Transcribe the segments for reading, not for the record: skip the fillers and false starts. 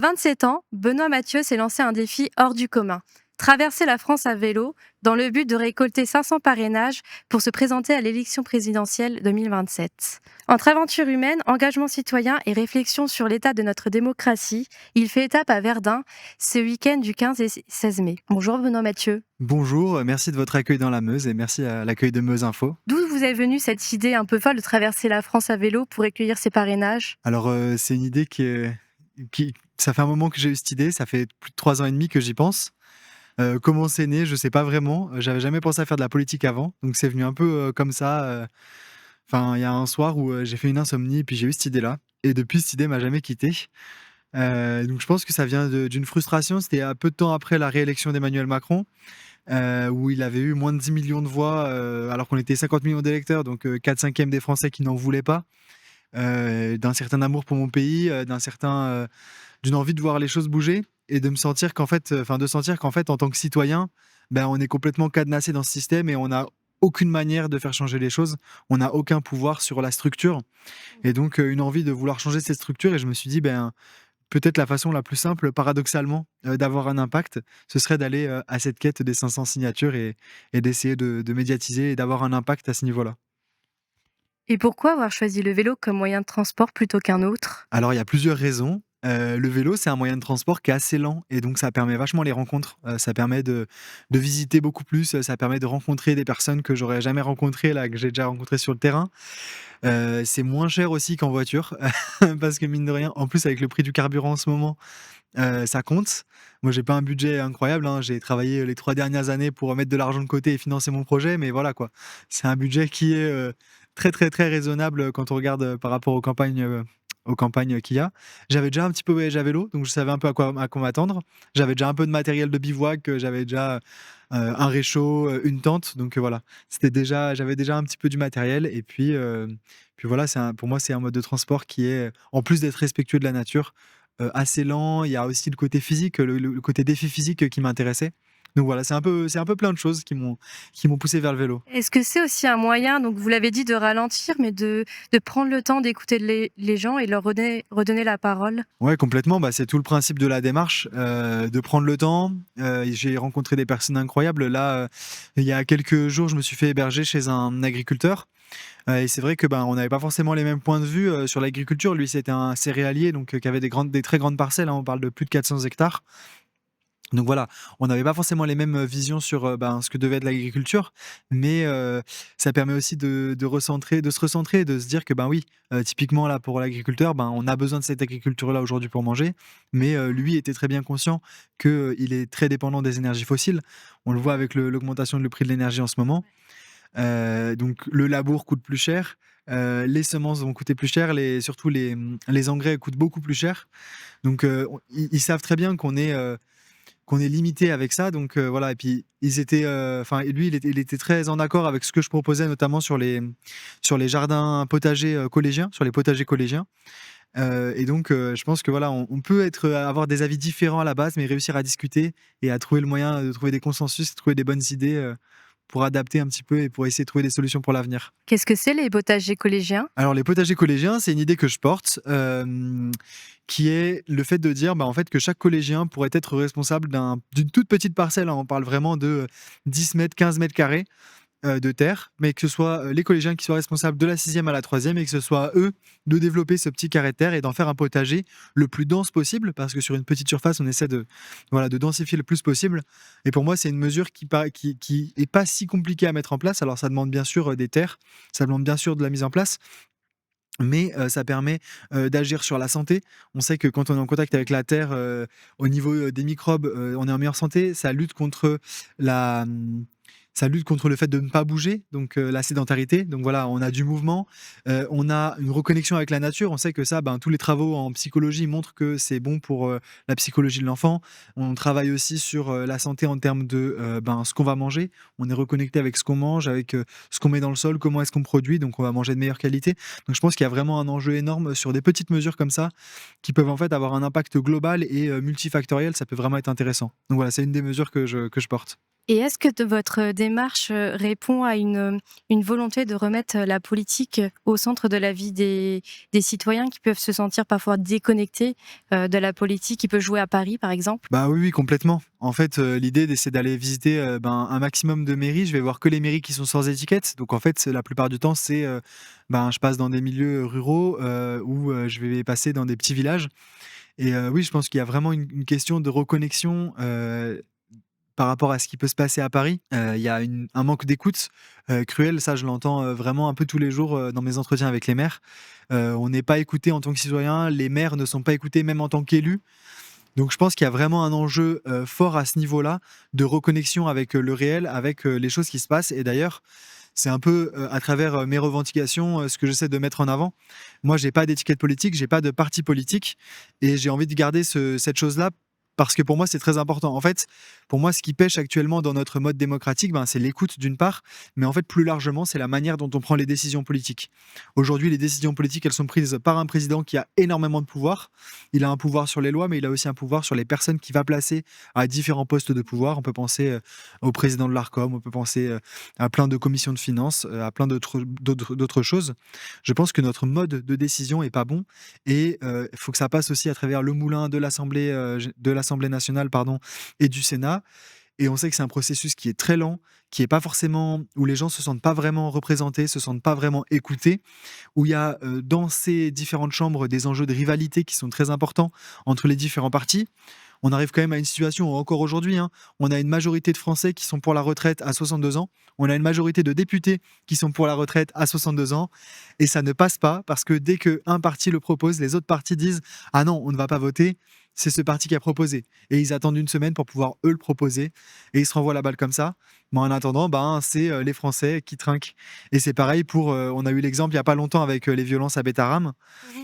27 ans, Benoît Mathieu s'est lancé un défi hors du commun. Traverser la France à vélo dans le but de récolter 500 parrainages pour se présenter à l'élection présidentielle 2027. Entre aventure humaine, engagement citoyen et réflexion sur l'état de notre démocratie, il fait étape à Verdun ce week-end du 15 et 16 mai. Bonjour Benoît Mathieu. Bonjour, merci de votre accueil dans la Meuse et merci à l'accueil de Meuse Info. D'où vous est venue cette idée un peu folle de traverser la France à vélo pour recueillir ces parrainages? Alors, c'est une idée ça fait un moment que j'ai eu cette idée, ça fait plus de 3 ans et demi que j'y pense. Comment c'est né, je sais pas vraiment, j'avais jamais pensé à faire de la politique avant, donc c'est venu un peu, comme ça, enfin, il y a un soir où, j'ai fait une insomnie et puis j'ai eu cette idée-là et depuis cette idée m'a jamais quitté. Donc je pense que ça vient d'une frustration, c'était à peu de temps après la réélection d'Emmanuel Macron, où il avait eu moins de 10 millions de voix, alors qu'on était 50 millions d'électeurs, donc 4/5 des Français qui n'en voulaient pas. D'un certain amour pour mon pays, d'une envie de voir les choses bouger et de me sentir qu'en fait, de sentir qu'en fait, en tant que citoyen, ben, on est complètement cadenassé dans ce système et on n'a aucune manière de faire changer les choses. On n'a aucun pouvoir sur la structure et donc une envie de vouloir changer cette structure et je me suis dit: «Ben, peut-être la façon la plus simple, paradoxalement, d'avoir un impact, ce serait d'aller, à cette quête des 500 signatures et d'essayer de médiatiser et d'avoir un impact à ce niveau-là». Et pourquoi avoir choisi le vélo comme moyen de transport plutôt qu'un autre? Alors, il y a plusieurs raisons. Le vélo, c'est un moyen de transport qui est assez lent et donc ça permet vachement les rencontres. Ça permet de visiter beaucoup plus, ça permet de rencontrer des personnes que j'aurais jamais rencontrées là, que j'ai déjà rencontrées sur le terrain. C'est moins cher aussi qu'en voiture parce que mine de rien, en plus avec le prix du carburant en ce moment, ça compte. Moi, j'ai pas un budget incroyable, hein. J'ai travaillé les 3 dernières années pour mettre de l'argent de côté et financer mon projet, mais voilà quoi. C'est un budget qui est, très, très, très raisonnable quand on regarde, par rapport aux campagnes qu'il y a. J'avais déjà un petit peu voyagé à vélo, donc je savais un peu à quoi m'attendre. J'avais déjà un peu de matériel de bivouac, j'avais déjà, un réchaud, une tente, donc voilà. J'avais déjà un petit peu du matériel et puis voilà, pour moi, c'est un mode de transport qui est, en plus d'être respectueux de la nature, assez lent. Il y a aussi le côté physique, le côté défi physique, qui m'intéressait. Donc voilà, c'est un peu plein de choses qui m'ont poussé vers le vélo. Est-ce que c'est aussi un moyen, donc vous l'avez dit, de ralentir, mais de prendre le temps d'écouter les gens et leur redonner la parole? Ouais, complètement, bah, c'est tout le principe de la démarche, de prendre le temps. J'ai rencontré des personnes incroyables. Là, il y a quelques jours, je me suis fait héberger chez un agriculteur, et c'est vrai que, ben, on n'avait pas forcément les mêmes points de vue, sur l'agriculture. Lui, c'était un céréalier, donc qui avait des très grandes parcelles, hein, on parle de plus de 400 hectares. Donc voilà, on n'avait pas forcément les mêmes, visions sur, ben, ce que devait être l'agriculture, mais ça permet aussi de se recentrer et de se dire que, ben, oui, typiquement là pour l'agriculteur, ben, on a besoin de cette agriculture-là aujourd'hui pour manger, mais lui était très bien conscient qu'il est très dépendant des énergies fossiles. On le voit avec l'augmentation du prix de l'énergie en ce moment. Donc le labour coûte plus cher, les semences vont coûter plus cher, surtout les engrais coûtent beaucoup plus cher. Donc ils savent très bien qu'on est limité avec ça, donc voilà. Et puis ils étaient, enfin, lui, il était très en accord avec ce que je proposais, notamment sur les jardins potagers, collégiens, sur les potagers collégiens. Et donc je pense que voilà, on peut avoir des avis différents à la base, mais réussir à discuter et à trouver le moyen de trouver des consensus, trouver des bonnes idées, pour adapter un petit peu et pour essayer de trouver des solutions pour l'avenir. Qu'est-ce que c'est les potagers collégiens? Alors les potagers collégiens, c'est une idée que je porte, qui est le fait de dire, bah, en fait, que chaque collégien pourrait être responsable d'une toute petite parcelle, hein. On parle vraiment de 10 mètres, 15 mètres carrés, de terre, mais que ce soit, les collégiens qui soient responsables de la sixième à la troisième et que ce soit à eux de développer ce petit carré de terre et d'en faire un potager le plus dense possible parce que sur une petite surface, on essaie de densifier le plus possible et pour moi, c'est une mesure qui est pas si compliquée à mettre en place. Alors ça demande bien sûr, des terres, ça demande bien sûr de la mise en place, mais ça permet, d'agir sur la santé. On sait que quand on est en contact avec la terre, au niveau, des microbes, on est en meilleure santé. La, mmh, ça lutte contre le fait de ne pas bouger, donc la sédentarité. Donc voilà, on a du mouvement, on a une reconnexion avec la nature. On sait que ça, ben, tous les travaux en psychologie montrent que c'est bon pour, la psychologie de l'enfant. On travaille aussi sur, la santé en termes de, ben, ce qu'on va manger. On est reconnecté avec ce qu'on mange, avec, ce qu'on met dans le sol, comment est-ce qu'on produit, donc on va manger de meilleure qualité. Donc je pense qu'il y a vraiment un enjeu énorme sur des petites mesures comme ça, qui peuvent en fait avoir un impact global et multifactoriel. Ça peut vraiment être intéressant. Donc voilà, c'est une des mesures que je porte. Et est-ce que votre démarche répond à une volonté de remettre la politique au centre de la vie des citoyens qui peuvent se sentir parfois déconnectés de la politique qui peut jouer à Paris, par exemple? Bah oui, oui, complètement. En fait, l'idée, c'est d'aller visiter un maximum de mairies. Je vais voir que les mairies qui sont sans étiquette. Donc en fait, la plupart du temps, je passe dans des milieux ruraux ou je vais passer dans des petits villages. Et oui, je pense qu'il y a vraiment une question de reconnexion par rapport à ce qui peut se passer à Paris. Il y a un manque d'écoute cruel. Ça, je l'entends vraiment un peu tous les jours dans mes entretiens avec les maires. On n'est pas écouté en tant que citoyen. Les maires ne sont pas écoutés même en tant qu'élus. Donc je pense qu'il y a vraiment un enjeu fort à ce niveau-là de reconnexion avec le réel, avec les choses qui se passent. Et d'ailleurs, c'est un peu à travers mes revendications ce que j'essaie de mettre en avant. Moi, j'ai pas d'étiquette politique, j'ai pas de parti politique, et j'ai envie de garder cette chose-là parce que pour moi, c'est très important. En fait, pour moi, ce qui pêche actuellement dans notre mode démocratique, c'est l'écoute d'une part, mais en fait, plus largement, c'est la manière dont on prend les décisions politiques. Aujourd'hui, les décisions politiques, elles sont prises par un président qui a énormément de pouvoir. Il a un pouvoir sur les lois, mais il a aussi un pouvoir sur les personnes qu'il va placer à différents postes de pouvoir. On peut penser au président de l'Arcom, on peut penser à plein de commissions de finances, à plein d'autres choses. Je pense que notre mode de décision est pas bon, et il faut que ça passe aussi à travers le moulin de l'Assemblée nationale, pardon, et du Sénat. Et on sait que c'est un processus qui est très lent, qui est pas forcément, où les gens se sentent pas vraiment représentés, se sentent pas vraiment écoutés, où il y a dans ces différentes chambres des enjeux de rivalité qui sont très importants entre les différents partis. On arrive quand même à une situation où, encore aujourd'hui, on a une majorité de Français qui sont pour la retraite à 62 ans, on a une majorité de députés qui sont pour la retraite à 62 ans, et ça ne passe pas parce que dès qu'un parti le propose, les autres partis disent «Ah non, on ne va pas voter, c'est ce parti qui a proposé». Et ils attendent une semaine pour pouvoir, eux, le proposer, et ils se renvoient la balle comme ça. Mais en attendant, c'est les Français qui trinquent. Et c'est pareil on a eu l'exemple il n'y a pas longtemps avec les violences à Bétarame,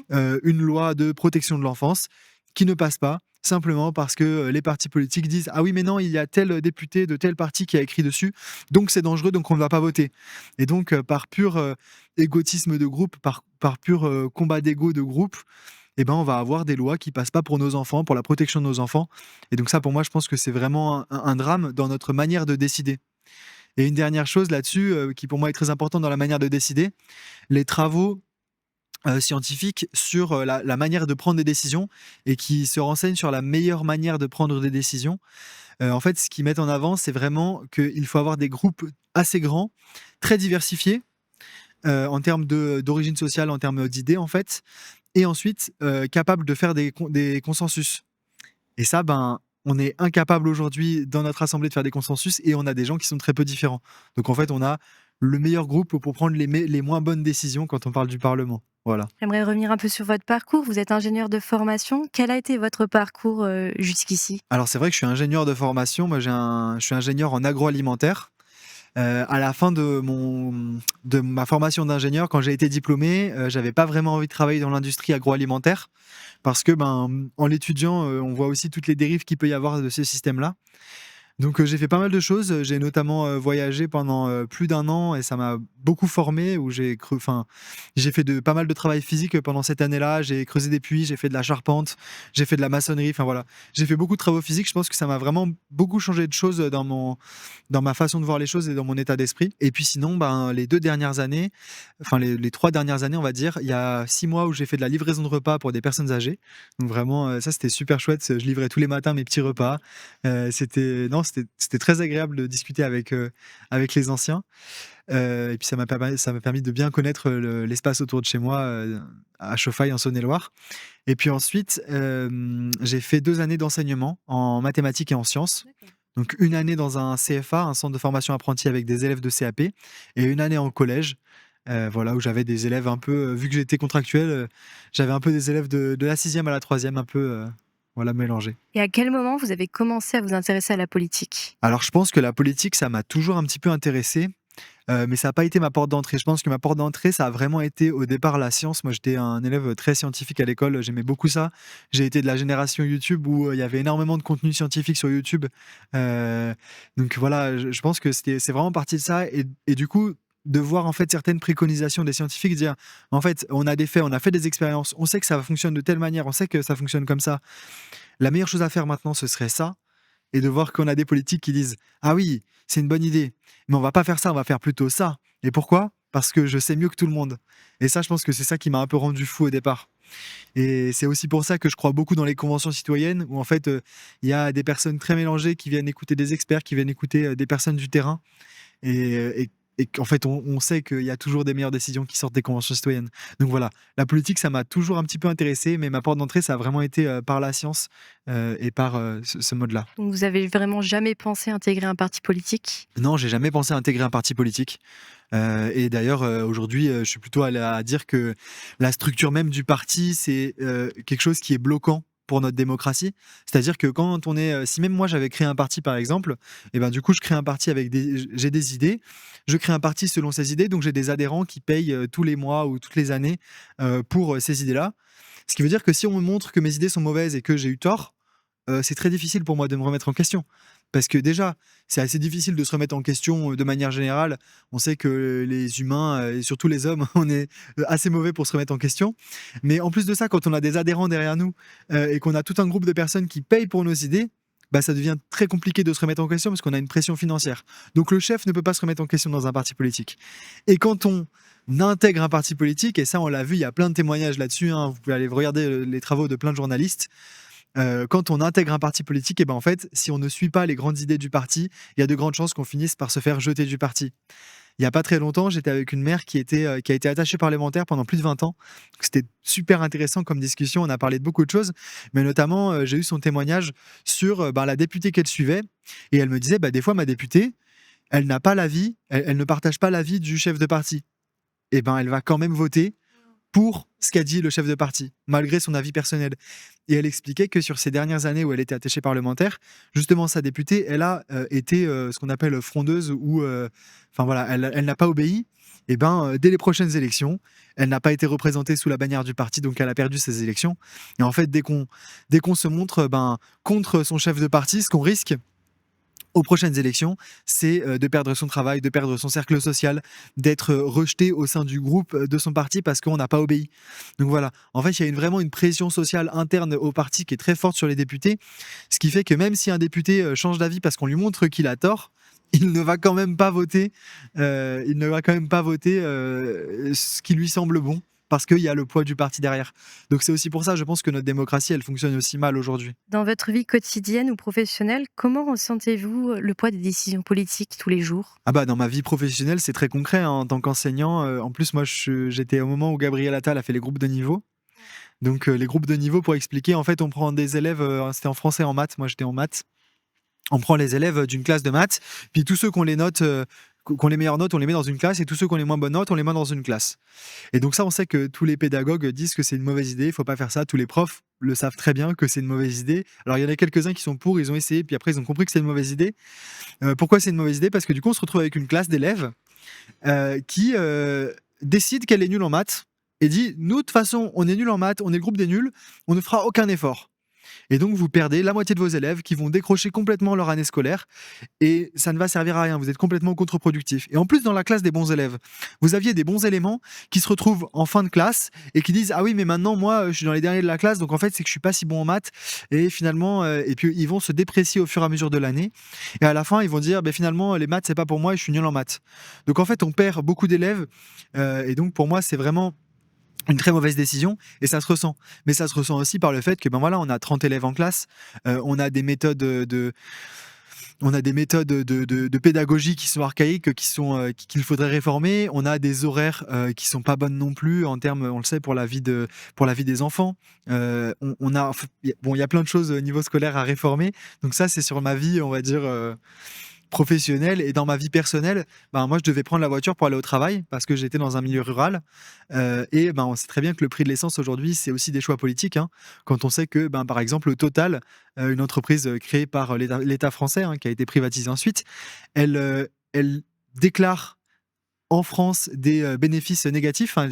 une loi de protection de l'enfance qui ne passe pas, simplement parce que les partis politiques disent «Ah oui, mais non, il y a tel député de tel parti qui a écrit dessus, donc c'est dangereux, donc on ne va pas voter». Et donc, par pur égotisme de groupe, par pur combat d'ego de groupe, on va avoir des lois qui passent pas pour nos enfants, pour la protection de nos enfants. Et donc ça, pour moi, je pense que c'est vraiment un drame dans notre manière de décider. Et une dernière chose là-dessus, qui pour moi est très importante dans la manière de décider, les travaux scientifiques sur la manière de prendre des décisions, et qui se renseignent sur la meilleure manière de prendre des décisions. En fait, ce qu'ils mettent en avant, c'est vraiment qu'il faut avoir des groupes assez grands, très diversifiés, en termes d'origine sociale, en termes d'idées, en fait, et ensuite capables de faire des consensus. Et ça, on est incapable aujourd'hui dans notre assemblée de faire des consensus, et on a des gens qui sont très peu différents. Donc en fait, on a le meilleur groupe pour prendre les moins bonnes décisions quand on parle du Parlement. Voilà. J'aimerais revenir un peu sur votre parcours. Vous êtes ingénieur de formation. Quel a été votre parcours jusqu'ici? Alors c'est vrai que je suis ingénieur de formation. Moi, je suis ingénieur en agroalimentaire. À la fin de ma formation d'ingénieur, quand j'ai été diplômé, j'avais pas vraiment envie de travailler dans l'industrie agroalimentaire parce que, en l'étudiant, on voit aussi toutes les dérives qu'il peut y avoir de ce système-là. Donc j'ai fait pas mal de choses. J'ai notamment voyagé pendant plus d'un an, et ça m'a beaucoup formé. Où j'ai fait pas mal de travail physique pendant cette année-là. J'ai creusé des puits, j'ai fait de la charpente, j'ai fait de la maçonnerie. Enfin voilà, j'ai fait beaucoup de travaux physiques. Je pense que ça m'a vraiment beaucoup changé de choses dans ma façon de voir les choses et dans mon état d'esprit. Et puis sinon, les 2 dernières années, enfin les 3 dernières années, on va dire, il y a 6 mois où j'ai fait de la livraison de repas pour des personnes âgées. Donc vraiment, ça c'était super chouette. Je livrais tous les matins mes petits repas. C'était très agréable de discuter avec les anciens. Et puis ça m'a permis de bien connaître l'espace autour de chez moi, à Chauffaille, en Saône-et-Loire. Et puis ensuite, j'ai fait 2 années d'enseignement en mathématiques et en sciences. D'accord. Donc une année dans un CFA, un centre de formation apprenti avec des élèves de CAP, et une année en collège, voilà, où j'avais des élèves un peu, vu que j'étais contractuel, j'avais un peu des élèves de la 6e à la 3e, un peu, voilà, mélangés. Et à quel moment vous avez commencé à vous intéresser à la politique? Alors je pense que la politique, ça m'a toujours un petit peu intéressé, mais ça n'a pas été ma porte d'entrée. Je pense que ma porte d'entrée, ça a vraiment été au départ la science. Moi, j'étais un élève très scientifique à l'école, j'aimais beaucoup ça. J'ai été de la génération YouTube où il y avait énormément de contenu scientifique sur YouTube. Donc voilà, je pense que c'est vraiment parti de ça, et du coup, de voir en fait certaines préconisations des scientifiques dire: «En fait, on a des faits, on a fait des expériences, on sait que ça fonctionne de telle manière, on sait que ça fonctionne comme ça. La meilleure chose à faire maintenant, ce serait ça». et de voir qu'on a des politiques qui disent ah oui, c'est une bonne idée, mais on va pas faire ça, on va faire plutôt ça. Et pourquoi? Parce que je sais mieux que tout le monde. Et ça, je pense que c'est ça qui m'a un peu rendu fou au départ. Et c'est aussi pour ça que je crois beaucoup dans les conventions citoyennes, où en fait, il y a des personnes très mélangées qui viennent écouter des experts, qui viennent écouter des personnes du terrain. Et qu'en fait, on sait qu'il y a toujours des meilleures décisions qui sortent des conventions citoyennes. Donc voilà, la politique, ça m'a toujours un petit peu intéressé, mais ma porte d'entrée, ça a vraiment été par la science et par ce mode-là. Donc vous avez vraiment jamais pensé intégrer un parti politique? Non, j'ai jamais pensé à intégrer un parti politique. Et d'ailleurs, aujourd'hui, je suis plutôt à dire que la structure même du parti, c'est quelque chose qui est bloquant pour notre démocratie. C'est-à-dire que quand on est, si même moi j'avais créé un parti par exemple, et ben du coup je crée un parti avec j'ai des idées, je crée un parti selon ces idées, donc j'ai des adhérents qui payent tous les mois ou toutes les années pour ces idées-là. Ce qui veut dire que si on me montre que mes idées sont mauvaises et que j'ai eu tort, c'est très difficile pour moi de me remettre en question. Parce que déjà, c'est assez difficile de se remettre en question de manière générale. On sait que les humains, et surtout les hommes, on est assez mauvais pour se remettre en question. Mais en plus de ça, quand on a des adhérents derrière nous et qu'on a tout un groupe de personnes qui payent pour nos idées, bah, ça devient très compliqué de se remettre en question parce qu'on a une pression financière. Donc le chef ne peut pas se remettre en question dans un parti politique. Et quand on intègre un parti politique, et ça on l'a vu, il y a plein de témoignages là-dessus, hein, vous pouvez aller regarder les travaux de plein de journalistes, quand on intègre un parti politique, et ben en fait, si on ne suit pas les grandes idées du parti, il y a de grandes chances qu'on finisse par se faire jeter du parti. Il n'y a pas très longtemps, j'étais avec une mère qui a été attachée parlementaire pendant plus de 20 ans. C'était super intéressant comme discussion, on a parlé de beaucoup de choses, mais notamment, j'ai eu son témoignage sur ben, la députée qu'elle suivait, et elle me disait, bah, des fois, ma députée, elle n'a pas l'avis, elle ne partage pas l'avis du chef de parti. Et ben, elle va quand même voter pour ce qu'a dit le chef de parti, malgré son avis personnel. Et elle expliquait que sur ces dernières années où elle était attachée parlementaire, justement, sa députée, elle a été ce qu'on appelle frondeuse ou, enfin voilà, elle n'a pas obéi. Et ben, dès les prochaines élections, elle n'a pas été représentée sous la bannière du parti, donc elle a perdu ses élections. Et en fait, dès qu'on se montre ben, contre son chef de parti, ce qu'on risque, aux prochaines élections, c'est de perdre son travail, de perdre son cercle social, d'être rejeté au sein du groupe de son parti parce qu'on n'a pas obéi. Donc voilà, en fait, il y a vraiment une pression sociale interne au parti qui est très forte sur les députés, ce qui fait que même si un député change d'avis parce qu'on lui montre qu'il a tort, il ne va quand même pas voter, ce qui lui semble bon. Parce qu'il y a le poids du parti derrière. Donc c'est aussi pour ça, je pense que notre démocratie, elle fonctionne aussi mal aujourd'hui. Dans votre vie quotidienne ou professionnelle, comment ressentez-vous le poids des décisions politiques tous les jours? Ah bah dans ma vie professionnelle, c'est très concret, hein, en tant qu'enseignant. En plus, moi, j'étais au moment où Gabriel Attal a fait les groupes de niveau. Donc les groupes de niveau, pour expliquer, en fait, on prend des élèves, c'était en français, en maths, moi j'étais en maths. On prend les élèves d'une classe de maths, puis tous ceux qui ont les notes, qui ont les meilleures notes, on les met dans une classe, et tous ceux qui ont les moins bonnes notes, on les met dans une classe. Et donc ça, on sait que tous les pédagogues disent que c'est une mauvaise idée, il faut pas faire ça. Tous les profs le savent très bien que c'est une mauvaise idée. Alors il y en a quelques-uns qui sont pour, ils ont essayé, puis après ils ont compris que c'est une mauvaise idée. Pourquoi c'est une mauvaise idée? Parce que du coup, on se retrouve avec une classe d'élèves qui décide qu'elle est nulle en maths et dit, nous, de toute façon, on est nuls en maths, on est le groupe des nuls, on ne fera aucun effort. Et donc, vous perdez la moitié de vos élèves qui vont décrocher complètement leur année scolaire et ça ne va servir à rien. Vous êtes complètement contre-productif. Et en plus, dans la classe des bons élèves, vous aviez des bons éléments qui se retrouvent en fin de classe et qui disent ah oui, mais maintenant, moi, je suis dans les derniers de la classe, donc en fait, c'est que je suis pas si bon en maths. Et finalement, et puis ils vont se déprécier au fur et à mesure de l'année. Et à la fin, ils vont dire ben, finalement, les maths, c'est pas pour moi et je suis nul en maths. Donc en fait, on perd beaucoup d'élèves. Et donc, pour moi, c'est vraiment une très mauvaise décision et ça se ressent. Mais ça se ressent aussi par le fait que ben voilà, on a 30 élèves en classe, on a des méthodes de pédagogie qui sont archaïques, qu'il faudrait réformer. On a des horaires qui sont pas bonnes non plus en termes, on le sait, pour la vie des enfants. Il y a plein de choses au niveau scolaire à réformer. Donc ça, c'est sur ma vie, on va dire. Professionnelle et dans ma vie personnelle, ben moi je devais prendre la voiture pour aller au travail parce que j'étais dans un milieu rural et ben on sait très bien que le prix de l'essence aujourd'hui c'est aussi des choix politiques, hein. Quand on sait que ben par exemple Total, une entreprise créée par l'État français, hein, qui a été privatisée ensuite, elle déclare en France des bénéfices négatifs. Enfin,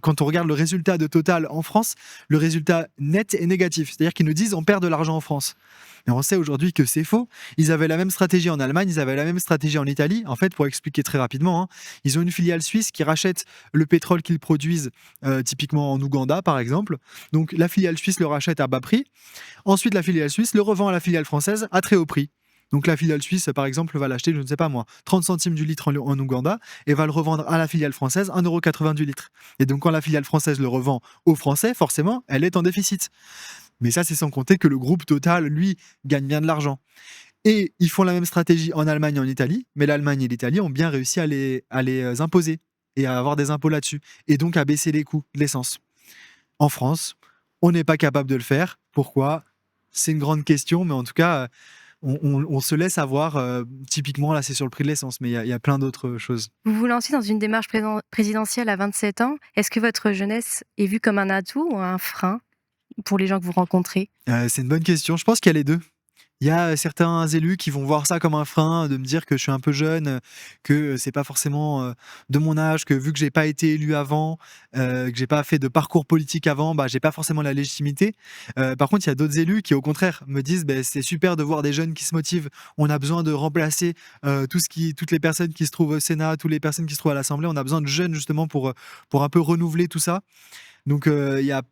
quand on regarde le résultat de Total en France, le résultat net est négatif. C'est-à-dire qu'ils nous disent on perd de l'argent en France. Et on sait aujourd'hui que c'est faux. Ils avaient la même stratégie en Allemagne, ils avaient la même stratégie en Italie. En fait, pour expliquer très rapidement, hein, ils ont une filiale suisse qui rachète le pétrole qu'ils produisent, typiquement en Ouganda par exemple. Donc la filiale suisse le rachète à bas prix. Ensuite, la filiale suisse le revend à la filiale française à très haut prix. Donc la filiale suisse, par exemple, va l'acheter, je ne sais pas moi, 30 centimes du litre en Ouganda et va le revendre à la filiale française 1,80 € du litre. Et donc quand la filiale française le revend aux Français, forcément, elle est en déficit. Mais ça, c'est sans compter que le groupe Total, lui, gagne bien de l'argent. Et ils font la même stratégie en Allemagne et en Italie, mais l'Allemagne et l'Italie ont bien réussi à les imposer et à avoir des impôts là-dessus, et donc à baisser les coûts de l'essence. En France, on n'est pas capable de le faire. Pourquoi ? C'est une grande question, mais en tout cas, on se laisse avoir. Typiquement, là, c'est sur le prix de l'essence, mais il y a plein d'autres choses. Vous vous lancez dans une démarche présidentielle à 27 ans. Est-ce que votre jeunesse est vue comme un atout ou un frein pour les gens que vous rencontrez? C'est une bonne question. Je pense qu'il y a les deux. Il y a certains élus qui vont voir ça comme un frein, de me dire que je suis un peu jeune, que c'est pas forcément de mon âge, que vu que j'ai pas été élu avant, que j'ai pas fait de parcours politique avant, bah j'ai pas forcément la légitimité. Par contre, il y a d'autres élus qui, au contraire, me disent c'est super de voir des jeunes qui se motivent. On a besoin de remplacer toutes les personnes qui se trouvent au Sénat, toutes les personnes qui se trouvent à l'Assemblée. On a besoin de jeunes justement pour un peu renouveler tout ça. Donc il y a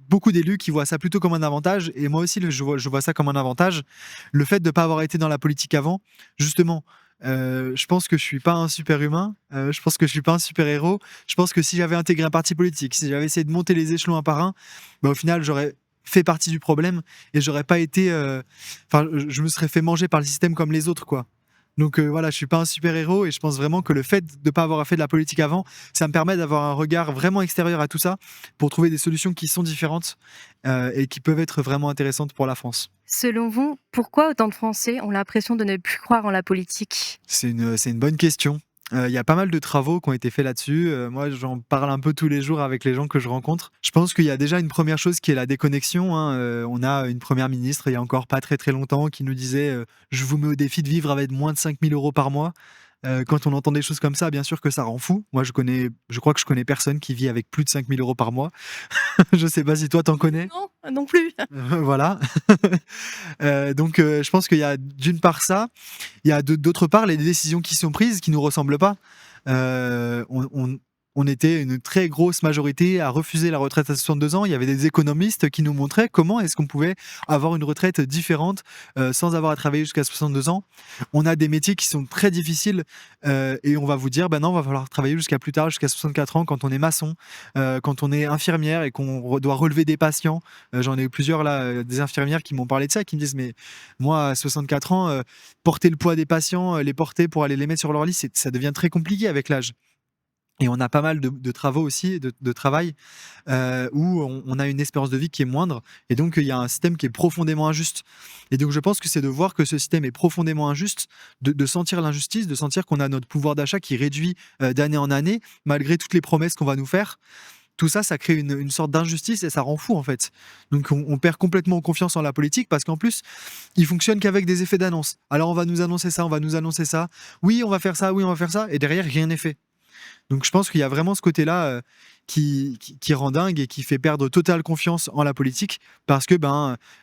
beaucoup d'élus qui voient ça plutôt comme un avantage, et moi aussi je vois ça comme un avantage. Le fait de ne pas avoir été dans la politique avant, justement, je pense que je suis pas un super humain, je pense que je suis pas un super héros. Je pense que si j'avais intégré un parti politique, si j'avais essayé de monter les échelons un par un, bah, au final j'aurais fait partie du problème et j'aurais pas été, je me serais fait manger par le système comme les autres, quoi. Donc voilà, je suis pas un super héros, et je pense vraiment que le fait de ne pas avoir fait de la politique avant, ça me permet d'avoir un regard vraiment extérieur à tout ça pour trouver des solutions qui sont différentes et qui peuvent être vraiment intéressantes pour la France. Selon vous, pourquoi autant de Français ont l'impression de ne plus croire en la politique? C'est une bonne question. Il y a pas mal de travaux qui ont été faits là-dessus. Moi, j'en parle un peu tous les jours avec les gens que je rencontre. Je pense qu'il y a déjà une première chose qui est la déconnexion, hein. On a une première ministre, il y a encore pas très très longtemps, qui nous disait je vous mets au défi de vivre avec moins de 5 000 € par mois. Quand on entend des choses comme ça, bien sûr que ça rend fou. Moi, je crois que je connais personne qui vit avec plus de 5 000 € par mois. Je sais pas si toi t'en connais. Non, non plus. Voilà. Donc, je pense qu'il y a d'une part ça, il y a d'autre part les décisions qui sont prises qui nous ressemblent pas. On était une très grosse majorité à refuser la retraite à 62 ans. Il y avait des économistes qui nous montraient comment est-ce qu'on pouvait avoir une retraite différente sans avoir à travailler jusqu'à 62 ans. On a des métiers qui sont très difficiles et on va vous dire, non, va falloir travailler jusqu'à plus tard, jusqu'à 64 ans, quand on est maçon, quand on est infirmière et qu'on doit relever des patients. J'en ai eu plusieurs là, des infirmières qui m'ont parlé de ça, qui me disent, mais moi, à 64 ans, porter le poids des patients, les porter pour aller les mettre sur leur lit, ça devient très compliqué avec l'âge. Et on a pas mal de travaux aussi, de travail, où on a une espérance de vie qui est moindre. Et donc, il y a un système qui est profondément injuste. Et donc, je pense que c'est de voir que ce système est profondément injuste, de sentir l'injustice, de sentir qu'on a notre pouvoir d'achat qui réduit d'année en année, malgré toutes les promesses qu'on va nous faire. Tout ça, ça crée une sorte d'injustice et ça rend fou, en fait. Donc, on perd complètement confiance en la politique parce qu'en plus, ils fonctionnent qu'avec des effets d'annonce. Alors, on va nous annoncer ça, on va nous annoncer ça. Oui, on va faire ça, oui, on va faire ça. Et derrière, rien n'est fait. Donc je pense qu'il y a vraiment ce côté-là qui rend dingue et qui fait perdre totale confiance en la politique, parce que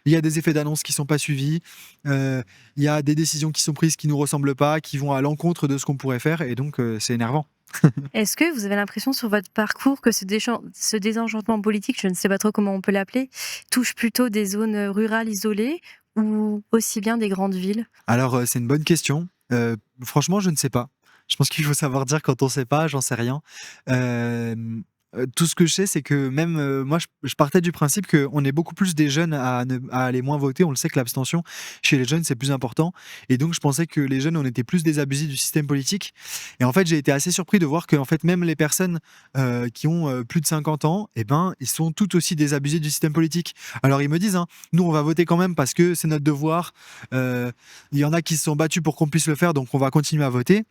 il y a des effets d'annonce qui sont pas suivis, il y a des décisions qui sont prises qui nous ressemblent pas, qui vont à l'encontre de ce qu'on pourrait faire, et donc c'est énervant. Est-ce que vous avez l'impression sur votre parcours que ce désenchantement politique, je ne sais pas trop comment on peut l'appeler, touche plutôt des zones rurales isolées ou aussi bien des grandes villes? Alors c'est une bonne question. Franchement, je ne sais pas. Je pense qu'il faut savoir dire quand on sait pas, j'en sais rien. Tout ce que je sais, c'est que même moi, je partais du principe qu'on est beaucoup plus des jeunes à aller moins voter. On le sait que l'abstention chez les jeunes, c'est plus important. Et donc, je pensais que les jeunes, on était plus désabusés du système politique. Et en fait, j'ai été assez surpris de voir que en fait, même les personnes qui ont plus de 50 ans, ils sont tout aussi désabusés du système politique. Alors, ils me disent, nous, on va voter quand même parce que c'est notre devoir. Il y en a qui se sont battus pour qu'on puisse le faire, donc on va continuer à voter.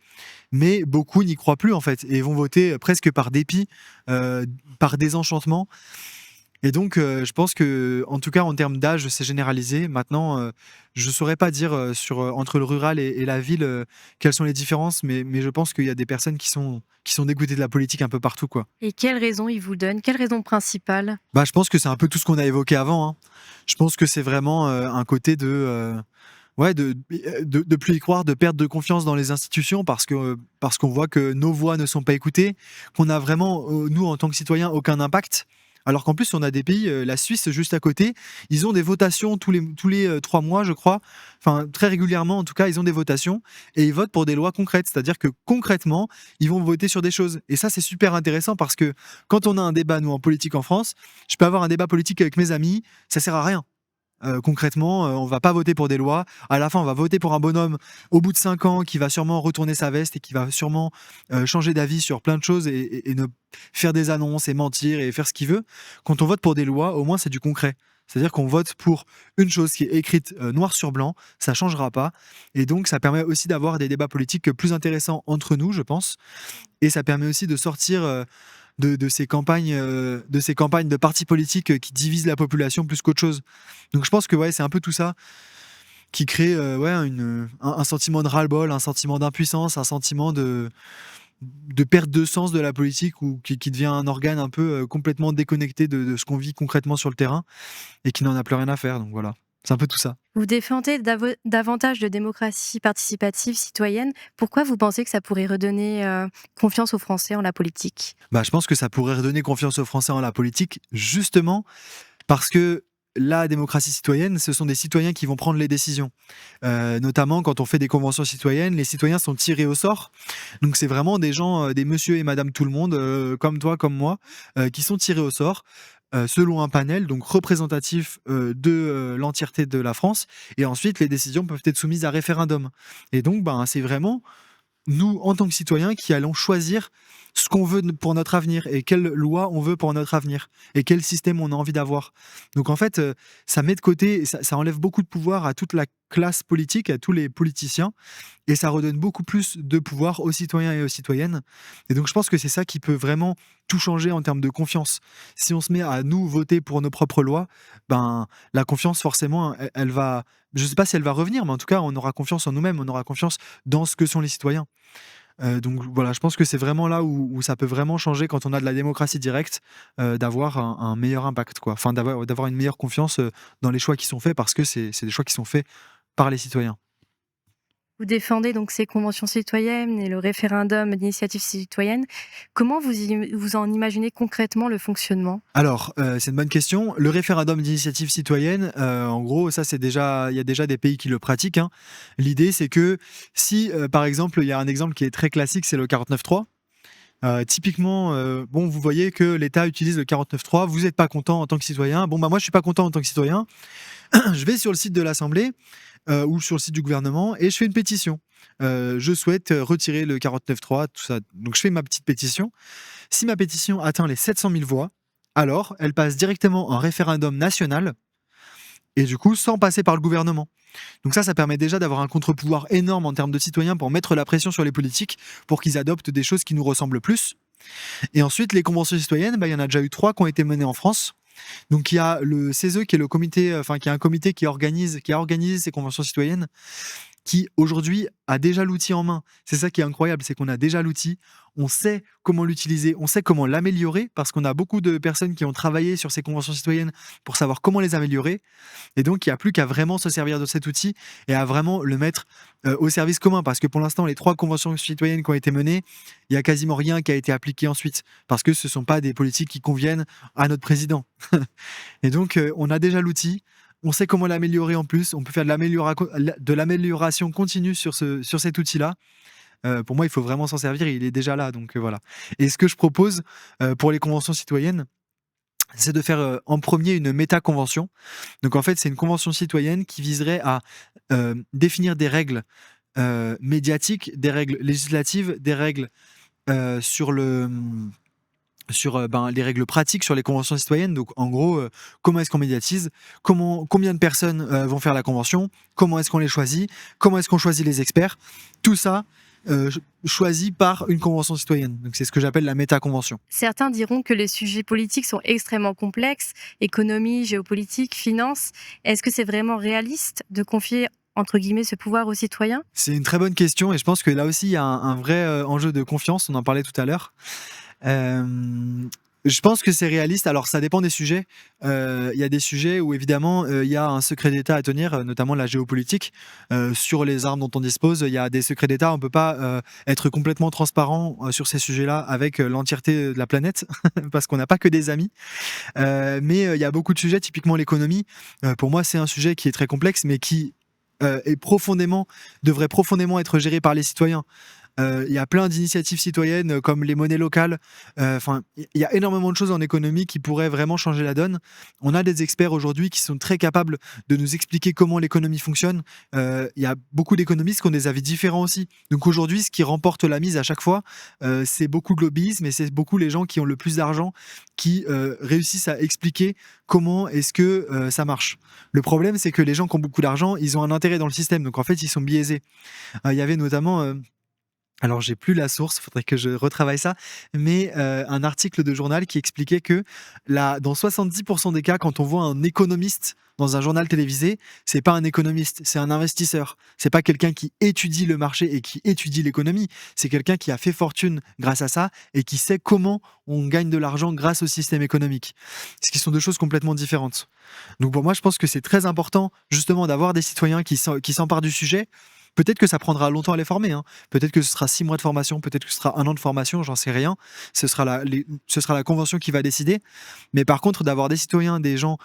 Mais beaucoup n'y croient plus, en fait, et vont voter presque par dépit, par désenchantement. Et donc, je pense que, en tout cas, en termes d'âge, c'est généralisé. Maintenant, je saurais pas dire, entre le rural et la ville, quelles sont les différences, mais je pense qu'il y a des personnes qui sont dégoûtées de la politique un peu partout, quoi. Et quelles raisons ils vous donnent? Quelle raison principale? Bah, je pense que c'est un peu tout ce qu'on a évoqué avant, hein. Je pense que c'est vraiment, un côté ouais, de plus y croire, de perdre de confiance dans les institutions parce qu'on voit que nos voix ne sont pas écoutées, qu'on a vraiment, nous, en tant que citoyens, aucun impact. Alors qu'en plus, on a des pays, la Suisse juste à côté, ils ont des votations tous les 3 mois, je crois. Enfin, très régulièrement, en tout cas, ils ont des votations et ils votent pour des lois concrètes. C'est-à-dire que concrètement, ils vont voter sur des choses. Et ça, c'est super intéressant parce que quand on a un débat, nous, en politique en France, je peux avoir un débat politique avec mes amis, ça sert à rien. Concrètement, on va pas voter pour des lois. À la fin, on va voter pour un bonhomme au bout de 5 ans qui va sûrement retourner sa veste et qui va sûrement changer d'avis sur plein de choses et ne faire des annonces et mentir et faire ce qu'il veut. Quand on vote pour des lois, au moins c'est du concret. C'est-à-dire qu'on vote pour une chose qui est écrite noir sur blanc, ça changera pas. Et donc, ça permet aussi d'avoir des débats politiques plus intéressants entre nous, je pense. Et ça permet aussi de sortir de ces campagnes de partis politiques qui divisent la population plus qu'autre chose. Donc je pense que ouais, c'est un peu tout ça qui crée ouais, un sentiment de ras-le-bol, un sentiment d'impuissance, un sentiment de perte de sens de la politique ou qui devient un organe un peu complètement déconnecté de ce qu'on vit concrètement sur le terrain et qui n'en a plus rien à faire. Donc voilà, c'est un peu tout ça. Vous défendez davantage de démocratie participative citoyenne. Pourquoi vous pensez que ça pourrait redonner confiance aux Français en la politique? Bah, je pense que ça pourrait redonner confiance aux Français en la politique, justement parce que la démocratie citoyenne, ce sont des citoyens qui vont prendre les décisions. Notamment quand on fait des conventions citoyennes, les citoyens sont tirés au sort. Donc c'est vraiment des gens, des monsieur et madame tout le monde, comme toi, comme moi, qui sont tirés au sort selon un panel donc représentatif de l'entièreté de la France. Et ensuite, les décisions peuvent être soumises à référendum. Et donc, ben, c'est vraiment nous, en tant que citoyens, qui allons choisir ce qu'on veut pour notre avenir et quelle loi on veut pour notre avenir et quel système on a envie d'avoir. Donc en fait, ça met de côté, ça enlève beaucoup de pouvoir à toute la classe politique, à tous les politiciens, et ça redonne beaucoup plus de pouvoir aux citoyens et aux citoyennes. Et donc je pense que c'est ça qui peut vraiment tout changer en termes de confiance. Si on se met à nous voter pour nos propres lois, ben la confiance forcément, elle va, je ne sais pas si elle va revenir, mais en tout cas, on aura confiance en nous-mêmes, on aura confiance dans ce que sont les citoyens. Donc voilà, je pense que c'est vraiment là où ça peut vraiment changer quand on a de la démocratie directe, d'avoir un meilleur impact, quoi. Enfin, d'avoir une meilleure confiance dans les choix qui sont faits parce que c'est des choix qui sont faits par les citoyens. Vous défendez donc ces conventions citoyennes et le référendum d'initiative citoyenne. Comment vous en imaginez concrètement le fonctionnement? Alors, c'est une bonne question. Le référendum d'initiative citoyenne, en gros, ça c'est déjà il y a déjà des pays qui le pratiquent, hein. L'idée, c'est que si, par exemple, il y a un exemple qui est très classique, c'est le 49.3. Typiquement, bon, vous voyez que l'État utilise le 49.3, vous êtes pas content en tant que citoyen. Bon, bah, moi je suis pas content en tant que citoyen. Je vais sur le site de l'Assemblée ou sur le site du gouvernement et je fais une pétition. Je souhaite retirer le 49.3, tout ça. Donc je fais ma petite pétition. Si ma pétition atteint les 700 000 voix, alors elle passe directement en référendum national et du coup sans passer par le gouvernement. Donc ça permet déjà d'avoir un contre-pouvoir énorme en termes de citoyens pour mettre la pression sur les politiques pour qu'ils adoptent des choses qui nous ressemblent plus. Et ensuite, les conventions citoyennes, bah, il y en a déjà eu 3 qui ont été menées en France. Donc il y a le CESE qui est le comité, enfin qui est un comité qui a organisé ces conventions citoyennes, qui aujourd'hui a déjà l'outil en main. C'est ça qui est incroyable, c'est qu'on a déjà l'outil, on sait comment l'utiliser, on sait comment l'améliorer, parce qu'on a beaucoup de personnes qui ont travaillé sur ces conventions citoyennes pour savoir comment les améliorer. Et donc il n'y a plus qu'à vraiment se servir de cet outil et à vraiment le mettre au service commun, parce que pour l'instant, les 3 conventions citoyennes qui ont été menées, il n'y a quasiment rien qui a été appliqué ensuite, parce que ce ne sont pas des politiques qui conviennent à notre président. Et donc on a déjà l'outil. On sait comment l'améliorer en plus. On peut faire de l'amélioration continue sur cet outil-là. Pour moi, il faut vraiment s'en servir. Il est déjà là. Donc voilà. Et ce que je propose pour les conventions citoyennes, c'est de faire en premier une méta-convention. Donc en fait, c'est une convention citoyenne qui viserait à définir des règles médiatiques, des règles législatives, des règles sur les règles pratiques sur les conventions citoyennes. Donc en gros, comment est-ce qu'on médiatise, combien de personnes vont faire la convention, comment est-ce qu'on les choisit, comment est-ce qu'on choisit les experts, tout ça choisi par une convention citoyenne. Donc c'est ce que j'appelle la méta-convention. Certains diront que les sujets politiques sont extrêmement complexes, économie, géopolitique, finance. Est-ce que c'est vraiment réaliste de confier entre guillemets ce pouvoir aux citoyens? C'est une très bonne question et je pense que là aussi il y a un vrai enjeu de confiance, on en parlait tout à l'heure. Je pense que c'est réaliste. Alors, ça dépend des sujets. Il y a des sujets où, évidemment, il y a un secret d'État à tenir, notamment la géopolitique. Sur les armes dont on dispose, il y a des secrets d'État. On ne peut pas être complètement transparent sur ces sujets-là avec l'entièreté de la planète, parce qu'on n'a pas que des amis. Mais il y a beaucoup de sujets, typiquement l'économie. Pour moi, c'est un sujet qui est très complexe, mais qui devrait profondément être géré par les citoyens. Il y a plein d'initiatives citoyennes comme les monnaies locales. Enfin, il y a énormément de choses en économie qui pourraient vraiment changer la donne. On a des experts aujourd'hui qui sont très capables de nous expliquer comment l'économie fonctionne. Il y a beaucoup d'économistes qui ont des avis différents aussi. Donc aujourd'hui, ce qui remporte la mise à chaque fois, c'est beaucoup de lobbyisme et c'est beaucoup les gens qui ont le plus d'argent qui réussissent à expliquer comment est-ce que ça marche. Le problème, c'est que les gens qui ont beaucoup d'argent, ils ont un intérêt dans le système. Donc en fait, ils sont biaisés. Il y avait notamment... alors, j'ai plus la source, il faudrait que je retravaille ça, mais un article de journal qui expliquait que dans 70% des cas, quand on voit un économiste dans un journal télévisé, c'est pas un économiste, c'est un investisseur. C'est pas quelqu'un qui étudie le marché et qui étudie l'économie, c'est quelqu'un qui a fait fortune grâce à ça et qui sait comment on gagne de l'argent grâce au système économique. Ce qui sont deux choses complètement différentes. Donc pour moi, je pense que c'est très important justement d'avoir des citoyens qui s'emparent du sujet. Peut-être que ça prendra longtemps à les former, hein. Peut-être que ce sera 6 mois de formation, peut-être que ce sera 1 an de formation, j'en sais rien. Ce sera la convention qui va décider. Mais par contre, d'avoir des citoyens, des gens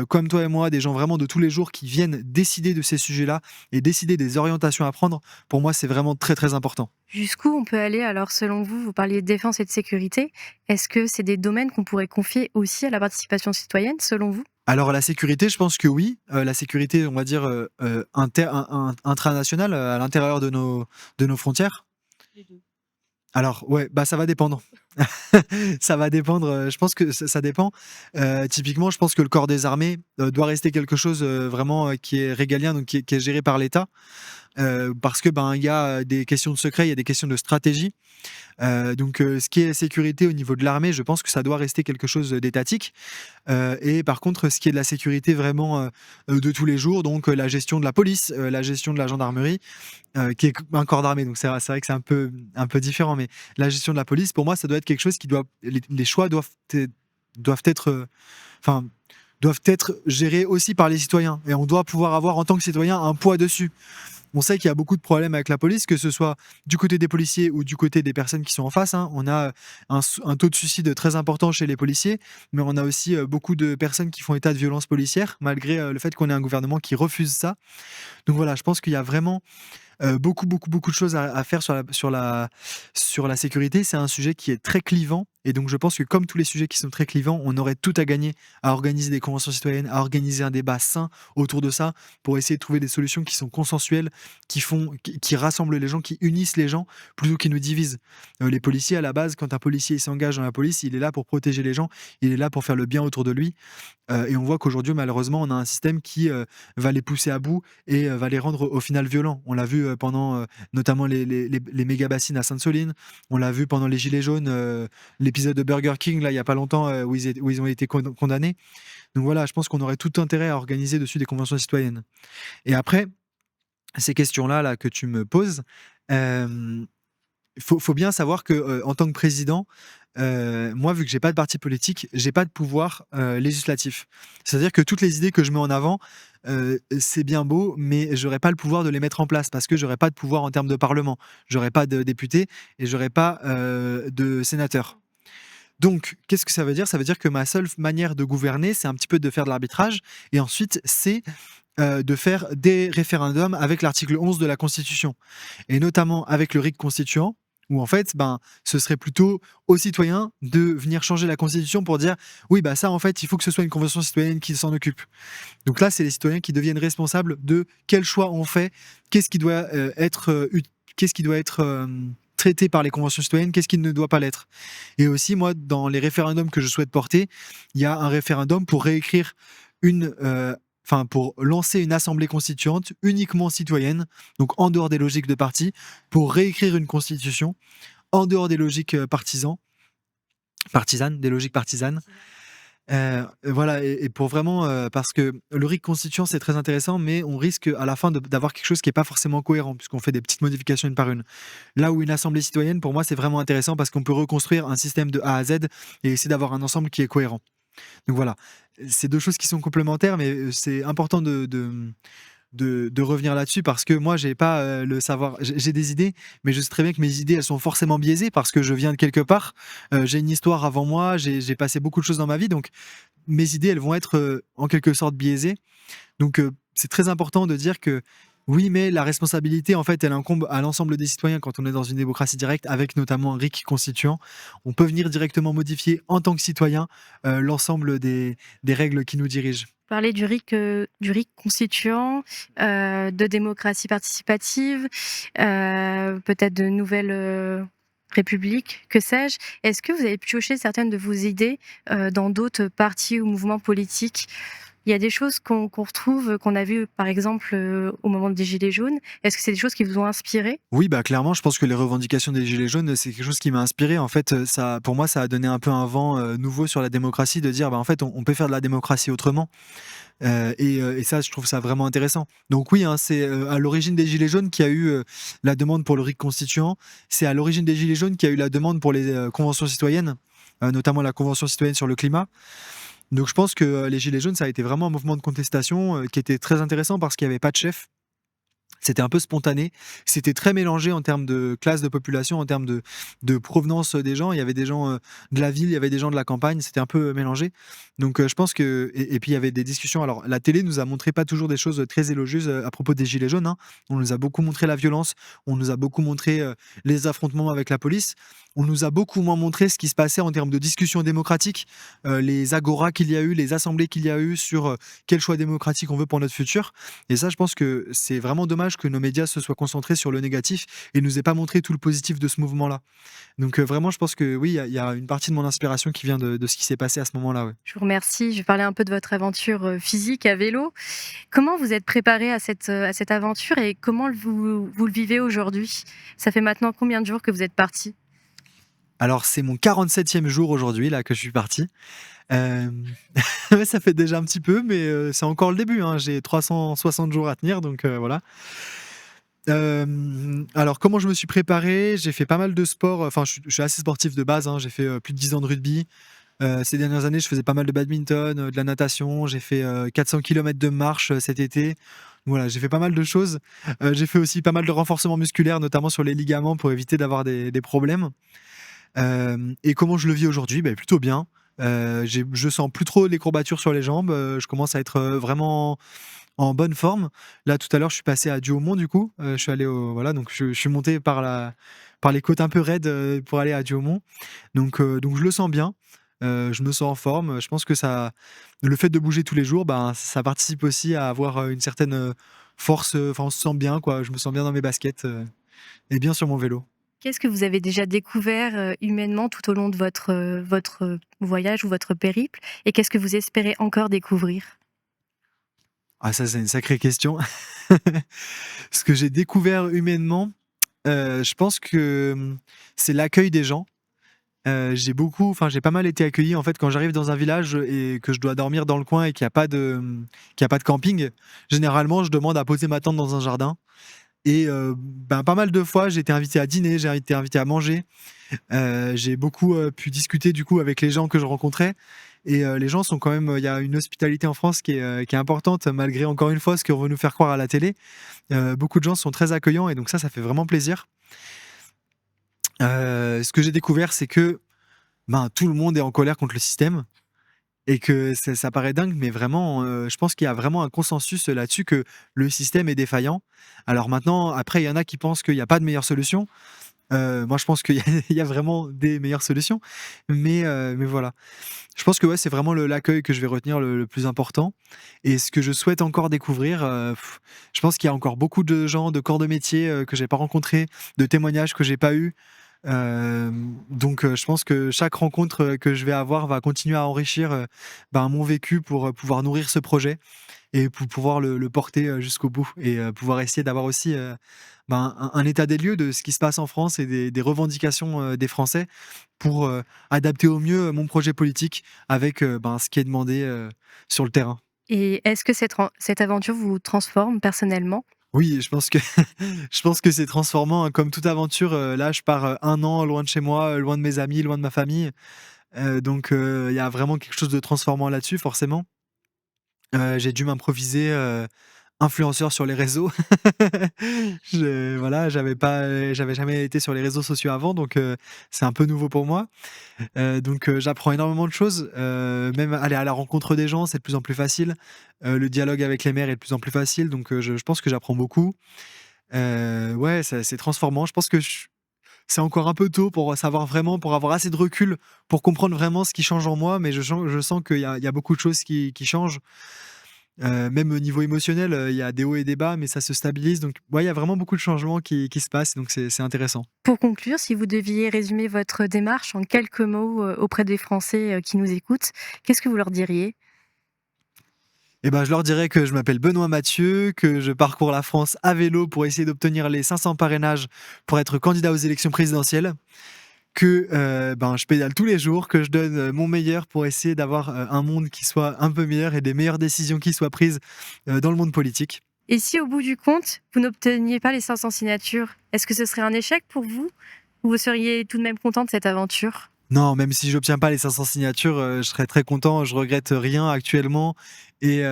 comme toi et moi, des gens vraiment de tous les jours qui viennent décider de ces sujets-là et décider des orientations à prendre, pour moi, c'est vraiment très très important. Jusqu'où on peut aller alors selon vous? Vous parliez de défense et de sécurité. Est-ce que c'est des domaines qu'on pourrait confier aussi à la participation citoyenne selon vous? Alors la sécurité, je pense que oui. La sécurité, on va dire, intranationale, à l'intérieur de nos frontières. Les deux. Alors ouais, bah ça va dépendre. Ça va dépendre, je pense que ça dépend. Typiquement, je pense que le corps des armées doit rester quelque chose vraiment qui est régalien, donc qui est géré par l'État. Parce que il y a des questions de secret, il y a des questions de stratégie. Donc ce qui est sécurité au niveau de l'armée, je pense que ça doit rester quelque chose d'étatique. Et par contre, ce qui est de la sécurité vraiment de tous les jours, donc la gestion de la police, la gestion de la gendarmerie, qui est un corps d'armée, donc c'est vrai que c'est un peu différent, mais la gestion de la police, pour moi, ça doit être quelque chose qui doit... Les choix doivent être... Enfin, doivent être gérés aussi par les citoyens. Et on doit pouvoir avoir, en tant que citoyen, un poids dessus. On sait qu'il y a beaucoup de problèmes avec la police, que ce soit du côté des policiers ou du côté des personnes qui sont en face, hein. On a un taux de suicide très important chez les policiers, mais on a aussi beaucoup de personnes qui font état de violences policières, malgré le fait qu'on ait un gouvernement qui refuse ça. Donc voilà, je pense qu'il y a vraiment beaucoup de choses à faire sur la sécurité. C'est un sujet qui est très clivant. Et donc, je pense que comme tous les sujets qui sont très clivants, on aurait tout à gagner à organiser des conventions citoyennes, à organiser un débat sain autour de ça, pour essayer de trouver des solutions qui sont consensuelles, qui rassemblent les gens, qui unissent les gens, plutôt qu'ils nous divisent. Les policiers, à la base, quand un policier s'engage dans la police, il est là pour protéger les gens, il est là pour faire le bien autour de lui. Et on voit qu'aujourd'hui, malheureusement, on a un système qui va les pousser à bout et va les rendre au final violents. On l'a vu pendant notamment les méga-bassines à Sainte-Soline, on l'a vu pendant les Gilets jaunes, l'épisode de Burger King, là, il n'y a pas longtemps, où ils ont été condamnés. Donc voilà, je pense qu'on aurait tout intérêt à organiser dessus des conventions citoyennes. Et après, ces questions-là là, que tu me poses, faut bien savoir que en tant que président, moi, vu que j'ai pas de parti politique, j'ai pas de pouvoir législatif. C'est-à-dire que toutes les idées que je mets en avant, c'est bien beau, mais j'aurais pas le pouvoir de les mettre en place parce que j'aurais pas de pouvoir en termes de parlement, j'aurais pas de députés et j'aurais pas de sénateurs. Donc, qu'est-ce que ça veut dire? Ça veut dire que ma seule manière de gouverner, c'est un petit peu de faire de l'arbitrage et ensuite, c'est de faire des référendums avec l'article 11 de la Constitution et notamment avec le RIC constituant où en fait, ce serait plutôt aux citoyens de venir changer la Constitution pour dire oui, ça, en fait, il faut que ce soit une convention citoyenne qui s'en occupe. Donc là, c'est les citoyens qui deviennent responsables de quel choix on fait, qu'est-ce qui doit être traité par les conventions citoyennes, qu'est-ce qui ne doit pas l'être. Et aussi, moi, dans les référendums que je souhaite porter, il y a un référendum pour réécrire une pour lancer une assemblée constituante uniquement citoyenne, donc en dehors des logiques de parti, pour réécrire une constitution en dehors des logiques partisanes, des logiques partisanes. Voilà, et pour vraiment, parce que le RIC constituant, c'est très intéressant, mais on risque à la fin d'avoir quelque chose qui n'est pas forcément cohérent, puisqu'on fait des petites modifications une par une. Là où une assemblée citoyenne, pour moi, c'est vraiment intéressant parce qu'on peut reconstruire un système de A à Z et essayer d'avoir un ensemble qui est cohérent. Donc voilà, c'est deux choses qui sont complémentaires, mais c'est important de revenir là-dessus parce que moi, j'ai pas le savoir. J'ai des idées, mais je sais très bien que mes idées, elles sont forcément biaisées parce que je viens de quelque part. J'ai une histoire avant moi, j'ai passé beaucoup de choses dans ma vie, donc mes idées, elles vont être en quelque sorte biaisées. Donc c'est très important de dire que oui, mais la responsabilité, en fait, elle incombe à l'ensemble des citoyens quand on est dans une démocratie directe, avec notamment un RIC constituant. On peut venir directement modifier en tant que citoyen l'ensemble des règles qui nous dirigent. Parler du RIC constituant, de démocratie participative, peut-être de nouvelles républiques, que sais-je. Est-ce que vous avez pioché certaines de vos idées dans d'autres partis ou mouvements politiques? Il y a des choses qu'on retrouve, qu'on a vues par exemple au moment des Gilets jaunes. Est-ce que c'est des choses qui vous ont inspiré? Oui, bah clairement, je pense que les revendications des Gilets jaunes, c'est quelque chose qui m'a inspiré. En fait, ça, pour moi, ça a donné un peu un vent nouveau sur la démocratie, de dire, bah, en fait, on peut faire de la démocratie autrement. Et ça, je trouve ça vraiment intéressant. Donc oui, hein, c'est à l'origine des Gilets jaunes qu'il y a eu la demande pour le RIC constituant. C'est à l'origine des Gilets jaunes qu'il y a eu la demande pour les conventions citoyennes, notamment la Convention citoyenne sur le climat. Donc je pense que les Gilets jaunes, ça a été vraiment un mouvement de contestation qui était très intéressant parce qu'il n'y avait pas de chef. C'était un peu spontané, c'était très mélangé en termes de classe de population, en termes de provenance des gens. Il y avait des gens de la ville, il y avait des gens de la campagne, c'était un peu mélangé. Donc je pense que. Et puis il y avait des discussions. Alors la télé nous a montré pas toujours des choses très élogieuses à propos des Gilets jaunes, hein. On nous a beaucoup montré la violence, on nous a beaucoup montré les affrontements avec la police. On nous a beaucoup moins montré ce qui se passait en termes de discussion démocratique, les agoras qu'il y a eu, les assemblées qu'il y a eu sur quel choix démocratique on veut pour notre futur. Et ça, je pense que c'est vraiment dommage que nos médias se soient concentrés sur le négatif et nous aient pas montré tout le positif de ce mouvement-là. Donc vraiment, je pense que oui, il y a une partie de mon inspiration qui vient de ce qui s'est passé à ce moment-là. Ouais. Je vous remercie. Je vais parler un peu de votre aventure physique à vélo. Comment vous êtes préparé à cette aventure et comment vous le vivez aujourd'hui? Ça fait maintenant combien de jours que vous êtes parti? Alors, c'est mon 47e jour aujourd'hui là que je suis parti. Euh, ouais, ça fait déjà un petit peu, mais c'est encore le début, hein. J'ai 360 jours à tenir, donc voilà. Alors, comment je me suis préparé? J'ai fait pas mal de sport. Enfin, je suis assez sportif de base, hein. J'ai fait plus de 10 ans de rugby. Ces dernières années, je faisais pas mal de badminton, de la natation. J'ai fait 400 km de marche cet été. Voilà, j'ai fait pas mal de choses. J'ai fait aussi pas mal de renforcement musculaire, notamment sur les ligaments pour éviter d'avoir des problèmes. Et comment je le vis aujourd'hui? Bah, plutôt bien. Je sens plus trop les courbatures sur les jambes. Je commence à être vraiment en bonne forme. Là, tout à l'heure, je suis passé à Douaumont, du coup. Je suis allé voilà, donc je suis monté par les côtes un peu raides pour aller à Douaumont. Donc je le sens bien. Je me sens en forme. Je pense que le fait de bouger tous les jours, ben, ça participe aussi à avoir une certaine force. Enfin, on se sent bien, quoi. Je me sens bien dans mes baskets et bien sur mon vélo. Qu'est-ce que vous avez déjà découvert humainement tout au long de votre voyage ou votre périple? Et qu'est-ce que vous espérez encore découvrir? Ah, ça, c'est une sacrée question. Ce que j'ai découvert humainement, je pense que c'est l'accueil des gens. J'ai pas mal été accueilli en fait quand j'arrive dans un village et que je dois dormir dans le coin et qu'il y a pas de camping. Généralement, je demande à poser ma tente dans un jardin. Et ben, pas mal de fois, j'ai été invité à dîner, j'ai été invité à manger. J'ai beaucoup pu discuter du coup avec les gens que je rencontrais. Et les gens sont quand même. Il y a une hospitalité en France qui est importante, malgré encore une fois ce qu'on veut nous faire croire à la télé. Beaucoup de gens sont très accueillants et donc ça fait vraiment plaisir. Ce que j'ai découvert, c'est que ben, tout le monde est en colère contre le système et que ça paraît dingue, mais vraiment, je pense qu'il y a vraiment un consensus là-dessus que le système est défaillant. Alors maintenant, après, il y en a qui pensent qu'il n'y a pas de meilleure solution. Moi, je pense qu'il y a, il y a vraiment des meilleures solutions, mais voilà. Je pense que ouais, c'est vraiment l'accueil que je vais retenir le plus important. Et ce que je souhaite encore découvrir, je pense qu'il y a encore beaucoup de gens de corps de métier que j'ai pas rencontrés, de témoignages que j'ai pas eu. Donc je pense que chaque rencontre, que je vais avoir va continuer à enrichir, mon vécu pour, pouvoir nourrir ce projet et pour pouvoir le porter, jusqu'au bout et pouvoir essayer d'avoir aussi, un état des lieux de ce qui se passe en France et des revendications, des Français pour, adapter au mieux, mon projet politique avec, ce qui est demandé, sur le terrain. Et est-ce que cette aventure vous transforme personnellement? Oui, je pense que je pense que c'est transformant, hein, comme toute aventure, là je pars, 1 an loin de chez moi, loin de mes amis, loin de ma famille, donc il y a vraiment quelque chose de transformant là-dessus forcément. J'ai dû m'improviser, influenceur sur les réseaux. Voilà, j'avais jamais été sur les réseaux sociaux avant, donc c'est un peu nouveau pour moi. Donc j'apprends énormément de choses, même aller à la rencontre des gens, c'est de plus en plus facile. Le dialogue avec les maires est de plus en plus facile, donc je pense que j'apprends beaucoup. Ouais, c'est transformant. Je pense que c'est encore un peu tôt pour savoir vraiment, pour avoir assez de recul, pour comprendre vraiment ce qui change en moi, mais je sens qu'il y a beaucoup de choses qui changent. Même au niveau émotionnel, il y a des hauts et des bas, mais ça se stabilise, donc ouais, il y a vraiment beaucoup de changements qui se passent, donc c'est intéressant. Pour conclure, si vous deviez résumer votre démarche en quelques mots, auprès des Français, qui nous écoutent, qu'est-ce que vous leur diriez? Et ben, je leur dirais que je m'appelle Benoît Mathieu, que je parcours la France à vélo pour essayer d'obtenir les 500 parrainages pour être candidat aux élections présidentielles, que, je pédale tous les jours, que je donne, mon meilleur pour essayer d'avoir, un monde qui soit un peu meilleur et des meilleures décisions qui soient prises, dans le monde politique. Et si au bout du compte, vous n'obteniez pas les 500 signatures, est-ce que ce serait un échec pour vous? Ou vous seriez tout de même content de cette aventure? Non, même si j'obtiens pas les 500 signatures, je serais très content, je regrette rien actuellement et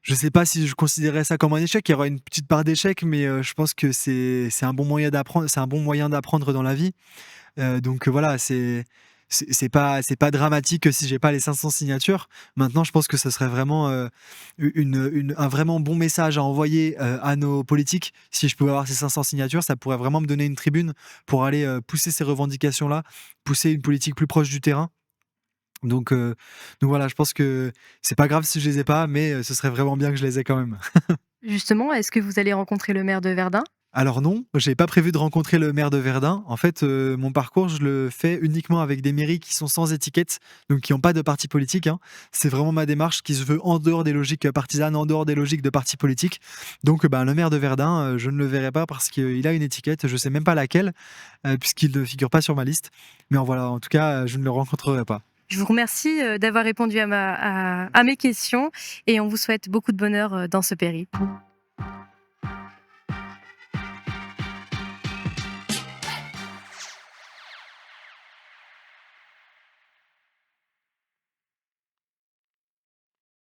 je sais pas si je considérerais ça comme un échec. Il y aura une petite part d'échec, mais je pense que c'est un bon moyen d'apprendre, c'est un bon moyen d'apprendre dans la vie. Donc voilà, c'est pas dramatique si j'ai pas les 500 signatures. Maintenant, je pense que ça serait vraiment, un vraiment bon message à envoyer, à nos politiques. Si je pouvais avoir ces 500 signatures, ça pourrait vraiment me donner une tribune pour aller, pousser ces revendications-là, pousser une politique plus proche du terrain. Donc heu, donc voilà, je pense que c'est pas grave si je les ai pas, mais ce serait vraiment bien que je les ai quand même. Justement, est-ce que vous allez rencontrer le maire de Verdun? Alors non, j'ai pas prévu de rencontrer le maire de Verdun. En fait, mon parcours, je le fais uniquement avec des mairies qui sont sans étiquette, donc qui ont pas de parti politique, hein. C'est vraiment ma démarche qui se veut en dehors des logiques, partisanes, en dehors des logiques de partis politiques. Donc, le maire de Verdun, je ne le verrai pas parce qu'il a une étiquette, je sais même pas laquelle, puisqu'il ne figure pas sur ma liste. Mais voilà, en tout cas, je ne le rencontrerai pas. Je vous remercie, d'avoir répondu à mes questions et on vous souhaite beaucoup de bonheur, dans ce périple.